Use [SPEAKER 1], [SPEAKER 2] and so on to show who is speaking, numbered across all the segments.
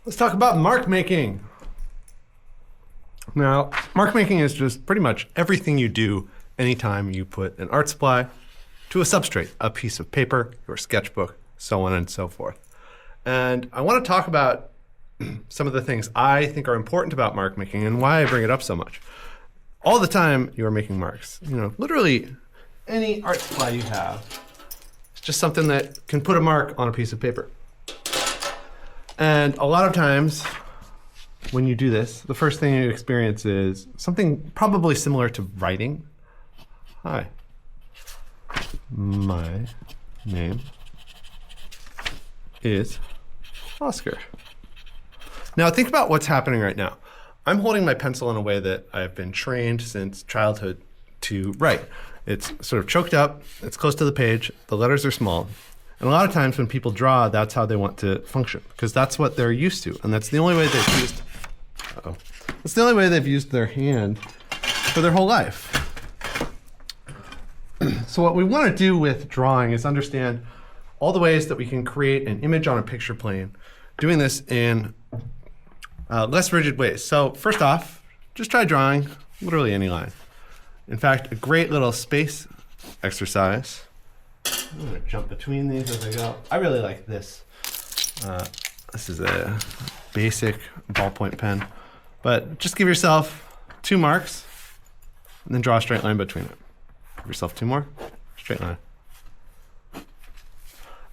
[SPEAKER 1] Let's talk about mark making. Now, mark making is just pretty much everything you do anytime you put an art supply to a substrate, a piece of paper, your sketchbook, so on and so forth. And I want to talk about some of the things I think are important about mark making and why I bring it up so much. All the time you are making marks. You know, literally any art supply you have, it's just something that can put a mark on a piece of paper. And a lot of times when you do this, the first thing you experience is something probably similar to writing. Hi, my name is Oscar. Now think about what's happening right now. I'm holding my pencil in a way that I've been trained since childhood to write. It's sort of choked up, it's close to the page, the letters are small. And a lot of times when people draw, that's how they want to function, because that's what they're used to. And that's the only way they've used, that's the only way they've used their hand for their whole life. So what we want to do with drawing is understand all the ways that we can create an image on a picture plane, doing this in less rigid ways. So first off, just try drawing literally any line. In fact, a great little space exercise. I'm going to jump between these as I go. I really like this. This is a basic ballpoint pen. But just give yourself 2 marks and then draw a straight line between it. Give yourself 2 more, straight line.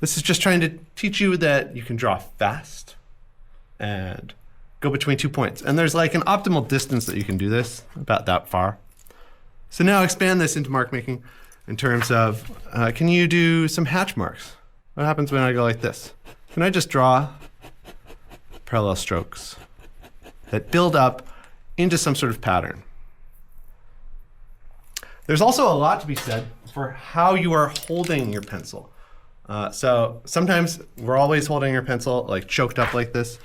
[SPEAKER 1] This is just trying to teach you that you can draw fast and go between 2 points. And there's like an optimal distance that you can do this, about that far. So now expand this into mark making in terms of, can you do some hatch marks? What happens when I go like this? Can I just draw parallel strokes that build up into some sort of pattern? There's also a lot to be said for how you are holding your pencil. So sometimes we're always holding your pencil like choked up like this.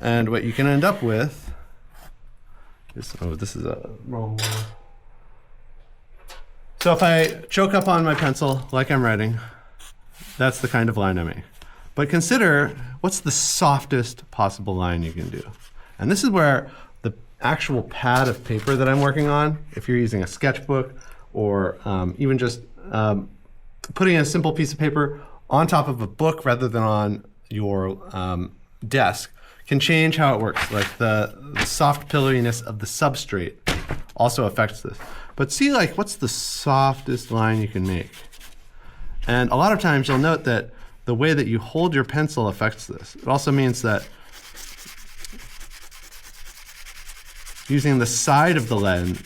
[SPEAKER 1] And what you can end up with is, oh, this is a wrong one. So if I choke up on my pencil like I'm writing, that's the kind of line I make. But consider what's the softest possible line you can do. And this is where the actual pad of paper that I'm working on, if you're using a sketchbook or even just putting a simple piece of paper on top of a book rather than on your desk, can change how it works. Like the soft pillowiness of the substrate also affects this. But see, like, what's the softest line you can make? And a lot of times you'll note that the way that you hold your pencil affects this. It also means that using the side of the lead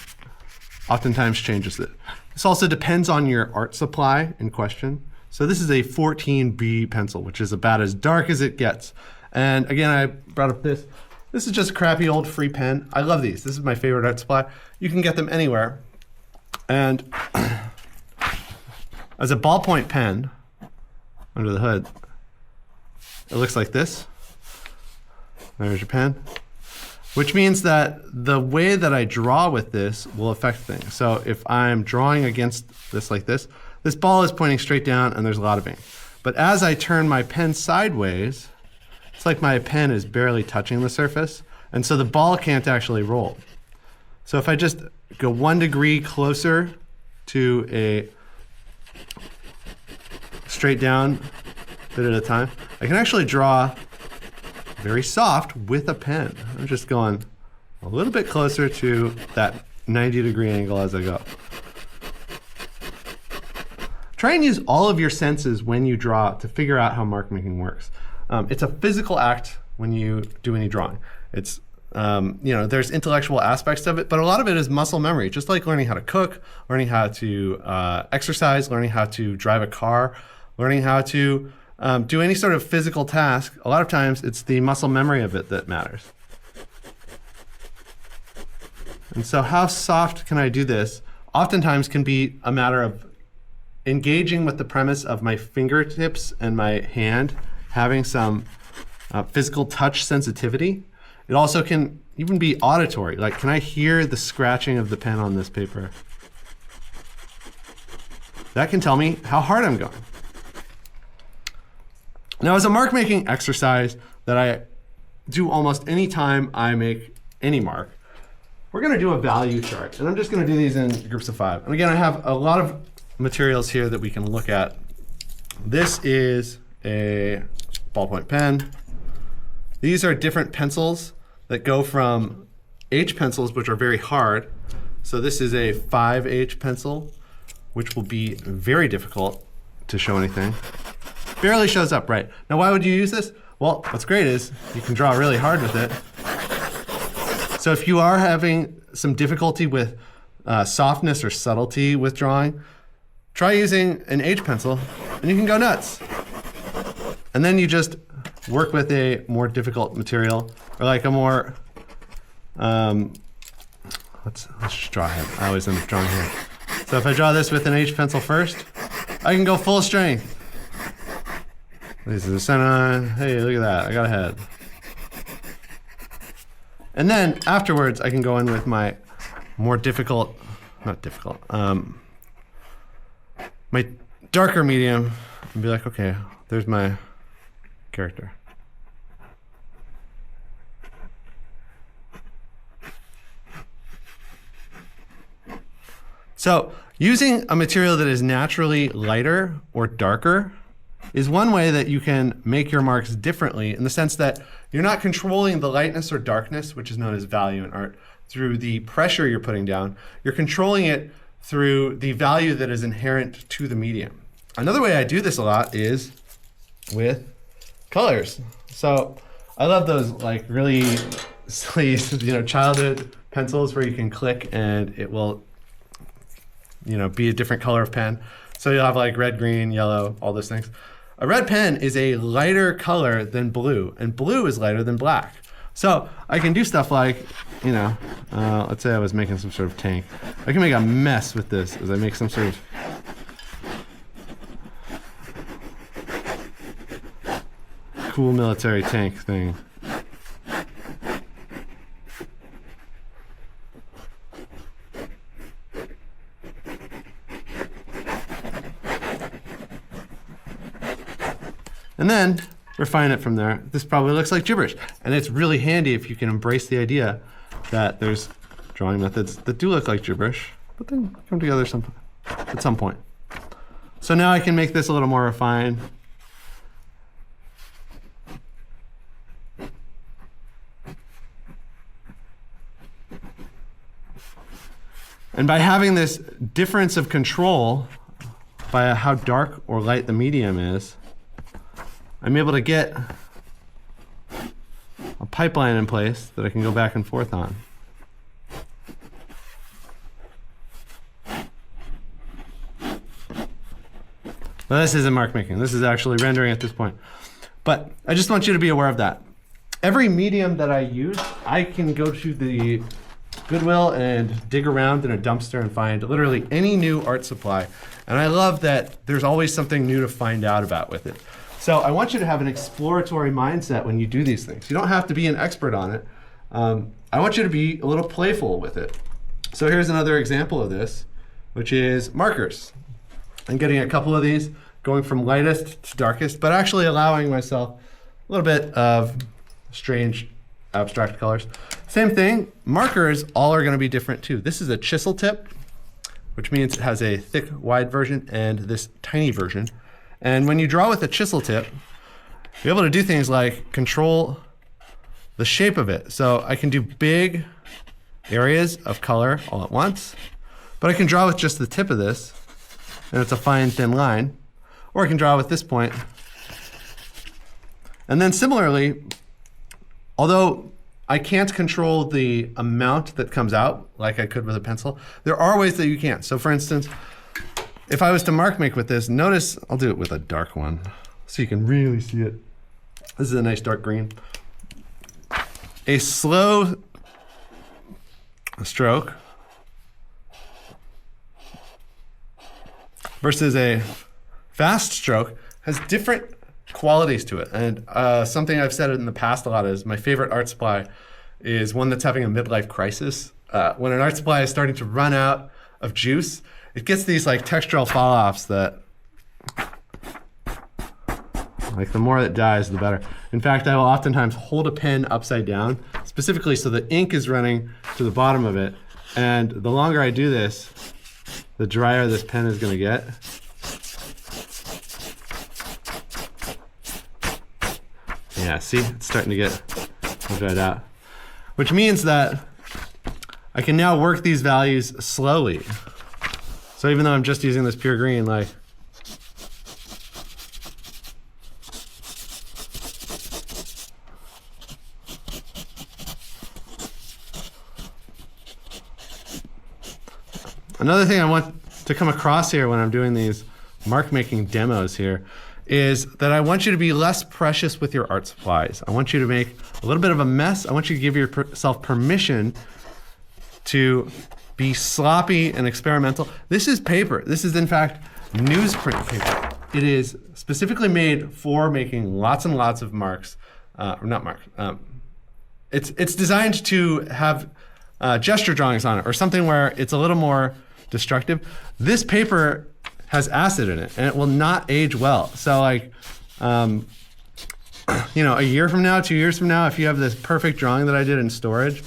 [SPEAKER 1] oftentimes changes it. This also depends on your art supply in question. So this is a 14B pencil, which is about as dark as it gets. And again, I brought up this. This is just a crappy old free pen. I love these. This is my favorite art supply. You can get them anywhere. And as a ballpoint pen under the hood, it looks like this. There's your pen. Which means that the way that I draw with this will affect things. So if I'm drawing against this like this ball is pointing straight down and there's a lot of ink. But as I turn my pen sideways, it's like my pen is barely touching the surface, and so the ball can't actually roll. So if I just go 1 degree closer to a straight down bit at a time, I can actually draw very soft with a pen. I'm just going a little bit closer to that 90-degree angle as I go. Try and use all of your senses when you draw to figure out how mark making works. It's a physical act when you do any drawing. It's, there's intellectual aspects of it, but a lot of it is muscle memory, just like learning how to cook, learning how to exercise, learning how to drive a car, learning how to do any sort of physical task. A lot of times it's the muscle memory of it that matters. And so how soft can I do this? Oftentimes can be a matter of engaging with the premise of my fingertips and my hand having some physical touch sensitivity. It also can even be auditory. Like, can I hear the scratching of the pen on this paper? That can tell me how hard I'm going. Now, as a mark making exercise that I do almost any time I make any mark. We're going to do a value chart, and I'm just going to do these in groups of 5. And again, I have a lot of materials here that we can look at. This is a ballpoint pen. These are different pencils that go from H pencils, which are very hard. So this is a 5H pencil, which will be very difficult to show anything. Barely shows up right. Now, why would you use this? Well, what's great is you can draw really hard with it. So if you are having some difficulty with softness or subtlety with drawing, try using an H pencil and you can go nuts. And then you just work with a more difficult material, or like a more, let's just draw ahead. I always end up drawing here. So if I draw this with an H pencil first, I can go full strength. This is the center. Hey, look at that, I got a head. And then afterwards, I can go in with my more difficult, not difficult, my darker medium and be like, okay, there's my character. So using a material that is naturally lighter or darker is one way that you can make your marks differently, in the sense that you're not controlling the lightness or darkness, which is known as value in art, through the pressure you're putting down. You're controlling it through the value that is inherent to the medium. Another way I do this a lot is with colors. So I love those like really silly, childhood pencils where you can click and it will, be a different color of pen. So you'll have like red, green, yellow, all those things. A red pen is a lighter color than blue, and blue is lighter than black. So I can do stuff like, let's say I was making some sort of tank. I can make a mess with this as I make some sort of cool military tank thing. And then refine it from there. This probably looks like gibberish. And it's really handy if you can embrace the idea that there's drawing methods that do look like gibberish, but then come together at some point. So now I can make this a little more refined. And by having this difference of control by how dark or light the medium is, I'm able to get a pipeline in place that I can go back and forth on. Now this isn't mark making, this is actually rendering at this point. But I just want you to be aware of that. Every medium that I use, I can go to the Goodwill and dig around in a dumpster and find literally any new art supply. And I love that there's always something new to find out about with it. So I want you to have an exploratory mindset when you do these things. You don't have to be an expert on it. I want you to be a little playful with it. So here's another example of this, which is markers. I'm getting a couple of these, going from lightest to darkest, but actually allowing myself a little bit of strange abstract colors. Same thing, markers all are going to be different too. This is a chisel tip, which means it has a thick, wide version and this tiny version. And when you draw with a chisel tip, you're able to do things like control the shape of it. So I can do big areas of color all at once, but I can draw with just the tip of this, and it's a fine, thin line. Or I can draw with this point. And then similarly, although I can't control the amount that comes out like I could with a pencil, there are ways that you can. So for instance, if I was to mark make with this, notice, I'll do it with a dark one so you can really see it. This is a nice dark green. A slow stroke versus a fast stroke has different qualities to it. And something I've said in the past a lot is my favorite art supply is one that's having a midlife crisis. When an art supply is starting to run out of juice, it gets these like textural fall-offs that Like the more that dries, the better. In fact, I will oftentimes hold a pen upside down, specifically so the ink is running to the bottom of it. And the longer I do this, the drier this pen is going to get. Yeah, see, it's starting to get dried out. Which means that I can now work these values slowly. So even though I'm just using this pure green, like, another thing I want to come across here when I'm doing these mark making demos here is that I want you to be less precious with your art supplies. I want you to make a little bit of a mess. I want you to give yourself permission to be sloppy and experimental. This is paper. This is in fact newsprint paper. It is specifically made for making lots and lots of marks, not marks. It's designed to have gesture drawings on it or something where it's a little more destructive. This paper has acid in it and it will not age well. So like, you know, a year from now, 2 years from now, if you have this perfect drawing that I did in storage,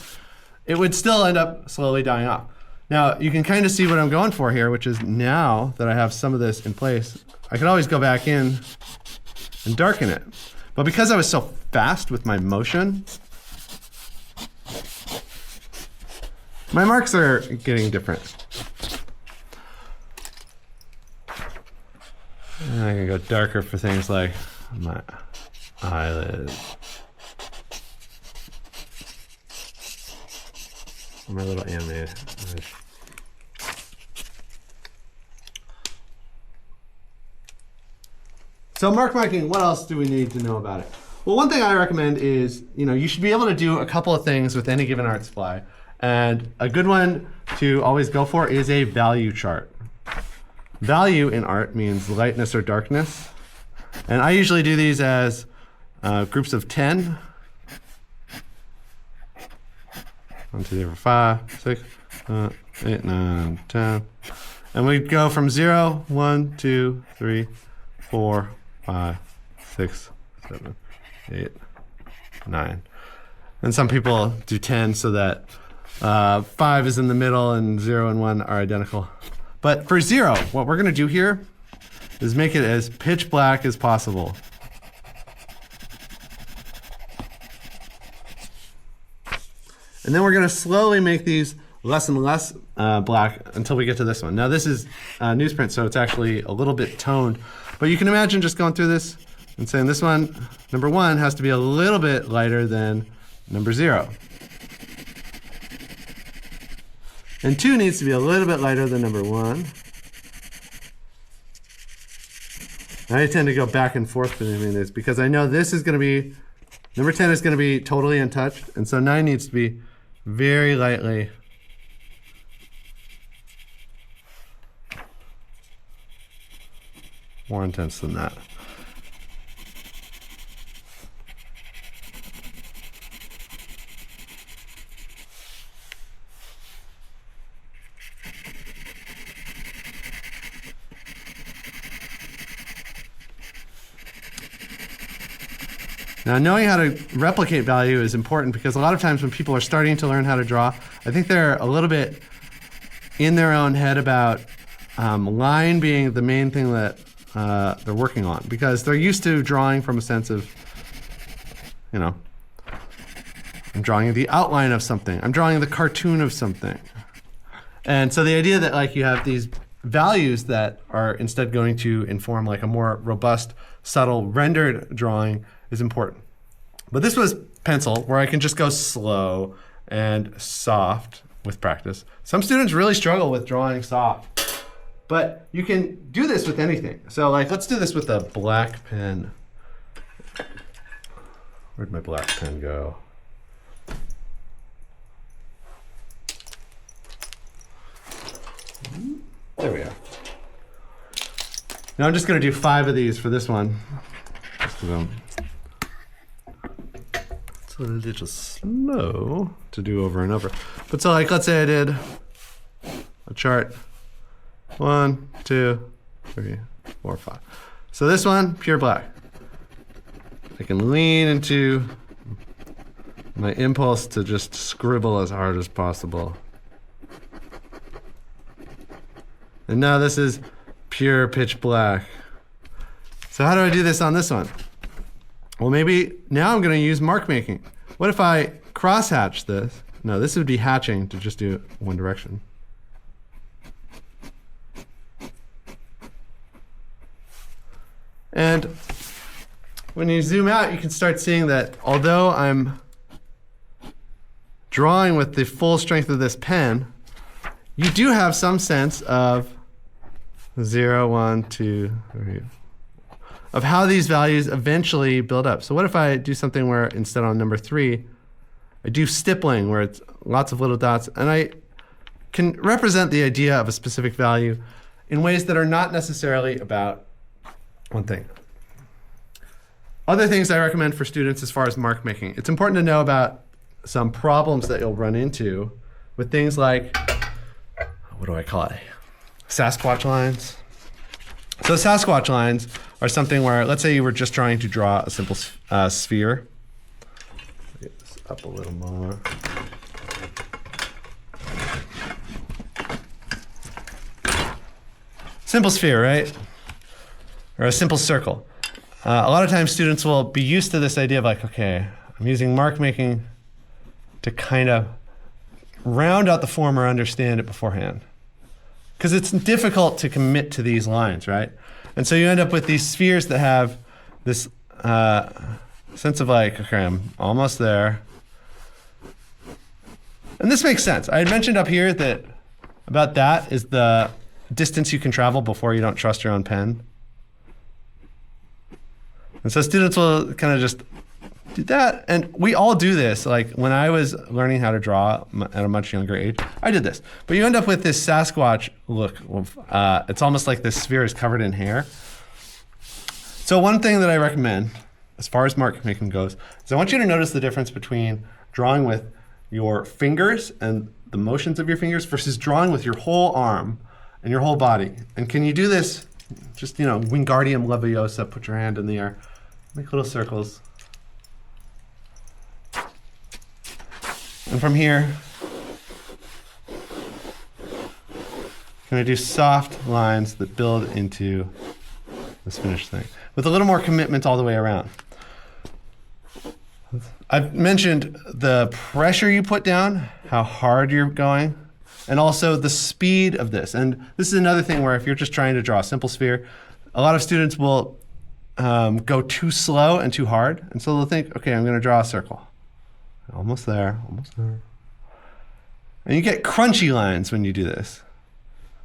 [SPEAKER 1] it would still end up slowly dying off. Now, you can kind of see what I'm going for here, which is now that I have some of this in place, I could always go back in and darken it. But because I was so fast with my motion, my marks are getting different. And I can go darker for things like my eyelid. My little animated. So mark making, what else do we need to know about it? Well, one thing I recommend is, you know, you should be able to do a couple of things with any given art supply. And a good one to always go for is a value chart. Value in art means lightness or darkness. And I usually do these as groups of 10. 1, 2, 3, 4, 5, 6, 8, 9, 10. And we go from 0, 1, 2, 3, 4, 5, 6, 7, 8, 9. And some people do 10 so that 5 is in the middle and 0 and 1 are identical. But for 0, what we're going to do here is make it as pitch black as possible. And then we're going to slowly make these less and less black until we get to this one. Now this is newsprint, so it's actually a little bit toned. But you can imagine just going through this and saying this one, number 1, has to be a little bit lighter than number 0. And 2 needs to be a little bit lighter than number 1. I tend to go back and forth between this because I know this is going to be, number 10 is going to be totally untouched, and so 9 needs to be very lightly more intense than that. Now, knowing how to replicate value is important because a lot of times when people are starting to learn how to draw, I think they're a little bit in their own head about line being the main thing that they're working on because they're used to drawing from a sense of, you know, I'm drawing the outline of something. I'm drawing the cartoon of something. And so the idea that like you have these values that are instead going to inform like a more robust, subtle rendered drawing is important. But this was pencil, where I can just go slow and soft with practice. Some students really struggle with drawing soft, but you can do this with anything. So like, let's do this with a black pen. Where'd my black pen go? There we go. Now I'm just gonna do 5 of these for this one. Just 'cause it's a little slow to do over and over. But so like, let's say I did a chart. 1, 2, 3, 4, 5. So this one, pure black. I can lean into my impulse to just scribble as hard as possible. And now this is pure pitch black. So how do I do this on this one? Well, maybe now I'm going to use mark making. What if I cross hatch this? No, this would be hatching to just do one direction. And when you zoom out, you can start seeing that although I'm drawing with the full strength of this pen, you do have some sense of 0, 1, 2, 3, of how these values eventually build up. So what if I do something where instead on number 3, I do stippling where it's lots of little dots, and I can represent the idea of a specific value in ways that are not necessarily about one thing. Other things I recommend for students as far as mark making. It's important to know about some problems that you'll run into with things like, what do I call it? Sasquatch lines. So Sasquatch lines are something where, let's say you were just trying to draw a simple sphere. Get this up a little more. Simple sphere, right? Or a simple circle. A lot of times students will be used to this idea of like, okay, I'm using mark making to kind of round out the form or understand it beforehand. Because it's difficult to commit to these lines, right? And so you end up with these spheres that have this sense of like, okay, I'm almost there. And this makes sense. I had mentioned up here that about that is the distance you can travel before you don't trust your own pen. And so students will kind of just do that. And we all do this. Like when I was learning how to draw at a much younger age, I did this. But you end up with this Sasquatch look. It's almost like this sphere is covered in hair. So one thing that I recommend, as far as mark making goes, is I want you to notice the difference between drawing with your fingers and the motions of your fingers versus drawing with your whole arm and your whole body. And can you do this? Just, Wingardium Leviosa, put your hand in the air. Make little circles. And from here, I'm going to do soft lines that build into this finished thing with a little more commitment all the way around. I've mentioned the pressure you put down, how hard you're going, and also the speed of this. And this is another thing where if you're just trying to draw a simple sphere, a lot of students will go too slow and too hard. And so they'll think, okay, I'm going to draw a circle. Almost there, almost there. And you get crunchy lines when you do this,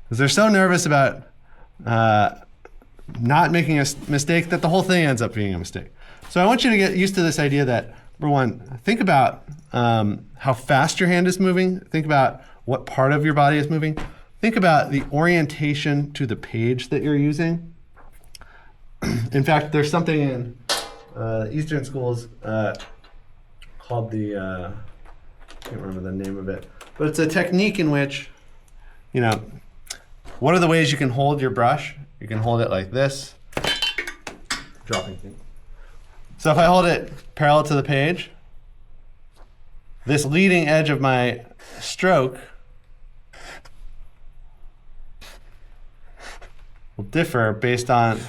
[SPEAKER 1] because they're so nervous about not making a mistake that the whole thing ends up being a mistake. So I want you to get used to this idea that, number one, think about how fast your hand is moving. Think about what part of your body is moving. Think about the orientation to the page that you're using. In fact, there's something in Eastern schools called the, I can't remember the name of it, but it's a technique in which, what are the ways you can hold your brush? You can hold it like this, dropping things. So if I hold it parallel to the page, this leading edge of my stroke will differ based on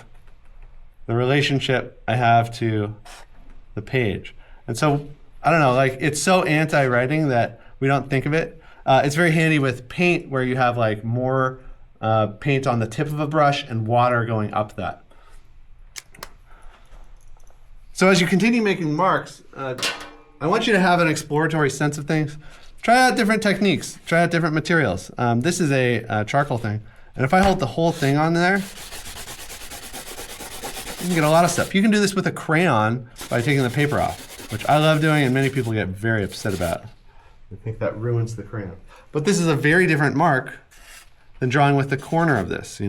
[SPEAKER 1] the relationship I have to the page. And so, I don't know, like it's so anti-writing that we don't think of it. It's very handy with paint where you have like more paint on the tip of a brush and water going up that. So as you continue making marks, I want you to have an exploratory sense of things. Try out different techniques, try out different materials. This is a charcoal thing. And if I hold the whole thing on there, you can get a lot of stuff. You can do this with a crayon by taking the paper off, which I love doing and many people get very upset about. I think that ruins the crayon. But this is a very different mark than drawing with the corner of this,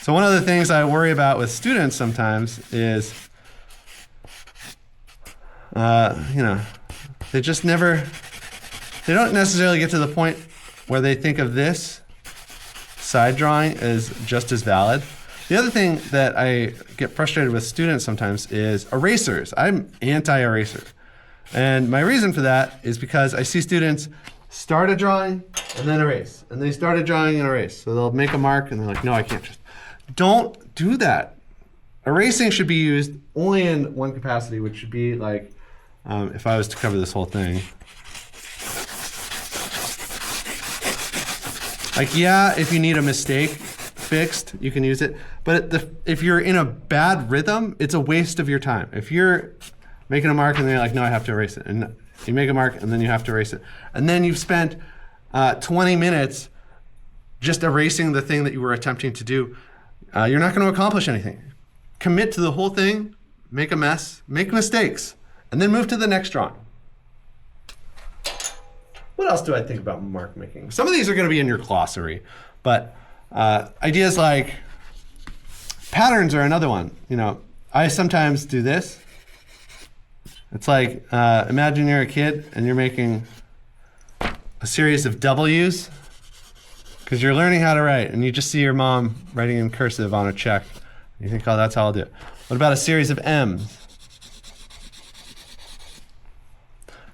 [SPEAKER 1] So one of the things I worry about with students sometimes is, they just never, they don't necessarily get to the point where they think of this side drawing as just as valid. The other thing that I get frustrated with students sometimes is erasers. I'm anti-eraser. And my reason for that is because I see students start a drawing and then erase. And they start a drawing and erase. So they'll make a mark and they're like, no, I can't. Don't do that. Erasing should be used only in one capacity, which should be like, if I was to cover this whole thing. Like, yeah, if you need a mistake fixed, you can use it. But if you're in a bad rhythm, it's a waste of your time. If you're making a mark and then you're like, no, I have to erase it. And you make a mark and then you have to erase it. And then you've spent 20 minutes just erasing the thing that you were attempting to do. You're not going to accomplish anything. Commit to the whole thing, make a mess, make mistakes, and then move to the next drawing. What else do I think about mark making? Some of these are going to be in your glossary, but ideas like patterns are another one. You know, I sometimes do this. It's like, imagine you're a kid and you're making a series of W's because you're learning how to write, and you just see your mom writing in cursive on a check. You think, oh, that's how I'll do it. What about a series of M's?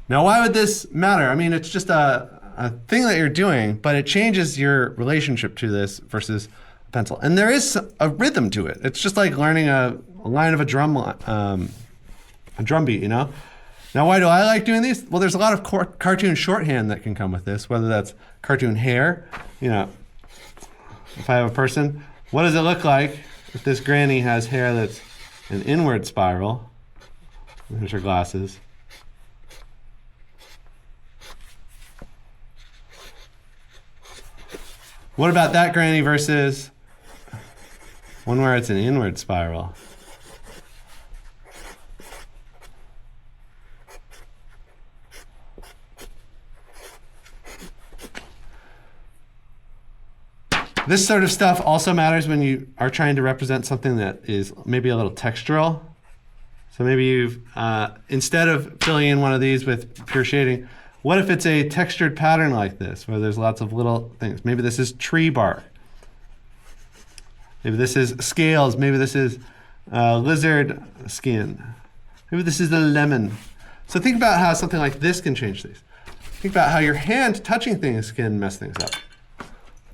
[SPEAKER 1] Now, why would this matter? I mean, it's just a thing that you're doing, but it changes your relationship to this versus a pencil. And there is a rhythm to it. It's just like learning a line of a drum beat, you know? Now, why do I like doing these? Well, there's a lot of cartoon shorthand that can come with this, whether that's cartoon hair. You know, if I have a person, what does it look like if this granny has hair that's an inward spiral? There's her glasses. What about that granny versus one where it's an inward spiral? This sort of stuff also matters when you are trying to represent something that is maybe a little textural. So maybe you've, instead of filling in one of these with pure shading, what if it's a textured pattern like this, where there's lots of little things? Maybe this is tree bark. Maybe this is scales. Maybe this is lizard skin. Maybe this is a lemon. So think about how something like this can change things. Think about how your hand touching things can mess things up.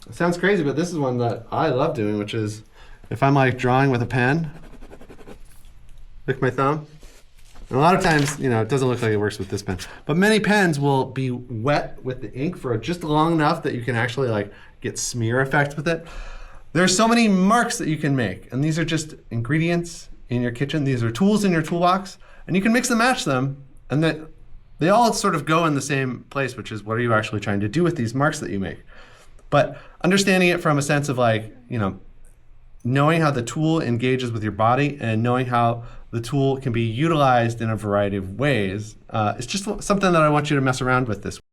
[SPEAKER 1] It sounds crazy, but this is one that I love doing, which is if I'm like drawing with a pen, lick my thumb. And a lot of times, you know, it doesn't look like it works with this pen, but many pens will be wet with the ink for just long enough that you can actually like get smear effect with it. There are so many marks that you can make, and these are just ingredients in your kitchen. These are tools in your toolbox, and you can mix and match them, and that they all sort of go in the same place, which is what are you actually trying to do with these marks that you make. But understanding it from a sense of like, you know, knowing how the tool engages with your body and knowing how the tool can be utilized in a variety of ways is just something that I want you to mess around with this week.